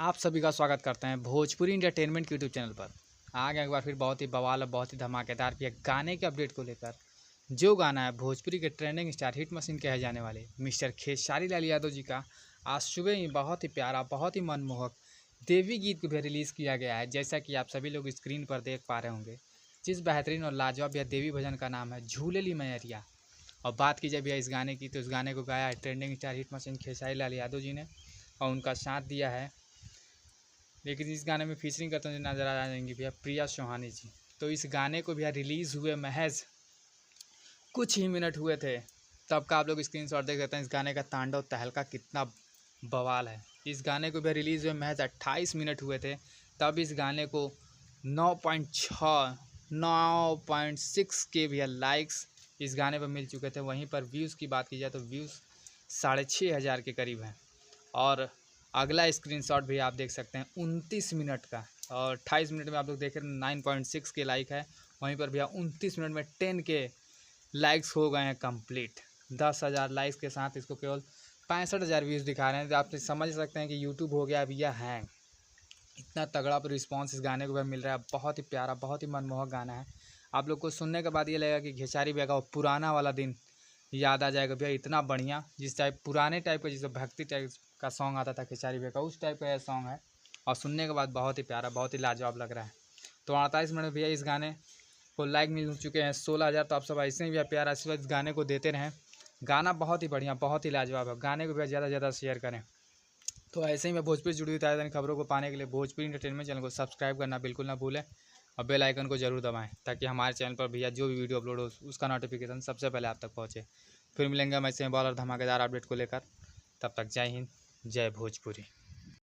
आप सभी का स्वागत करते हैं भोजपुरी इंटरटेनमेंट के यूट्यूब चैनल पर। आ गए एक बार फिर बहुत ही बवाल और बहुत ही धमाकेदार भी गाने के अपडेट को लेकर। जो गाना है भोजपुरी के ट्रेंडिंग स्टार हिट मशीन कहे जाने वाले मिस्टर खेसारी लाल यादव जी का आज सुबह ही बहुत ही प्यारा बहुत ही मनमोहक देवी गीत को भी रिलीज़ किया गया है। जैसा कि आप सभी लोग स्क्रीन पर देख पा रहे होंगे, जिस बेहतरीन और लाजवाब यह देवी भजन का नाम है झूलेली मैयरिया। और बात की जाए भैया इस गाने की, तो इस गाने को गाया है trending star hit machine Khesari Lal Yadav ji ने और उनका साथ दिया है। लेकिन इस गाने में फीचरिंग करते हुए नजर आ जाएंगी भैया प्रिया चौहानी जी। तो इस गाने को भैया रिलीज़ हुए महज कुछ ही मिनट हुए थे, तब का आप लोग स्क्रीनशॉट देख सकते हैं। इस गाने का तांडव तहलका कितना बवाल है। इस गाने को भैया रिलीज़ हुए महज 28 मिनट हुए थे, तब इस गाने को 9.6 के भैया लाइक्स इस गाने पर मिल चुके थे। वहीं पर व्यूज़ की बात की जाए तो व्यूज़ 6,500 के करीब हैं। और अगला स्क्रीनशॉट भी आप देख सकते हैं 29 मिनट का, और 28 मिनट में आप लोग देख रहे हैं 9.6 के लाइक है। वहीं पर भैया 29 मिनट में 10 के लाइक्स हो गए हैं कंप्लीट। 10,000 लाइक्स के साथ इसको केवल 65,000 व्यूज़ दिखा रहे हैं। तो आप समझ सकते हैं कि यूट्यूब हो गया भैया हैंग। इतना तगड़ा पर रिस्पॉन्स इस गाने को भी मिल रहा है। बहुत ही प्यारा बहुत ही मनमोहक गाना है। आप लोग को सुनने के बाद ये लगेगा कि खेसारी भैया का वो पुराना वाला दिन याद आ जाएगा भैया। इतना बढ़िया जिस टाइप पुराने टाइप का जिस भक्ति टाइप का सॉन्ग आता था खेसारी भैया का, उस टाइप का यह सॉन्ग है। और सुनने के बाद बहुत ही प्यारा बहुत ही लाजवाब लग रहा है। तो 48 मिनट में भैया इस गाने को लाइक मिल चुके हैं 16,000। तो आप सब ऐसे ही भैया प्यारा आशीर्वाद इस गाने को देते रहें। गाना बहुत ही बढ़िया बहुत ही लाजवाब है। गाने को भैया ज़्यादा से ज़्यादा शेयर करें। तो ऐसे ही मैं भोजपुरी जुड़ी हुई ताज़ा खबरों को पाने के लिए भोजपुरी इंटरटेनमेंट चैनल को सब्सक्राइब करना बिल्कुल ना भूलें और बेल आइकन को जरूर दबाएं, ताकि हमारे चैनल पर भैया जो भी वीडियो अपलोड हो उसका नोटिफिकेशन सबसे पहले आप तक पहुँचे। फिर मिलेंगे हम ऐसे बॉल और धमाकेदार अपडेट को लेकर। तब तक जय हिंद जय भोजपुरी।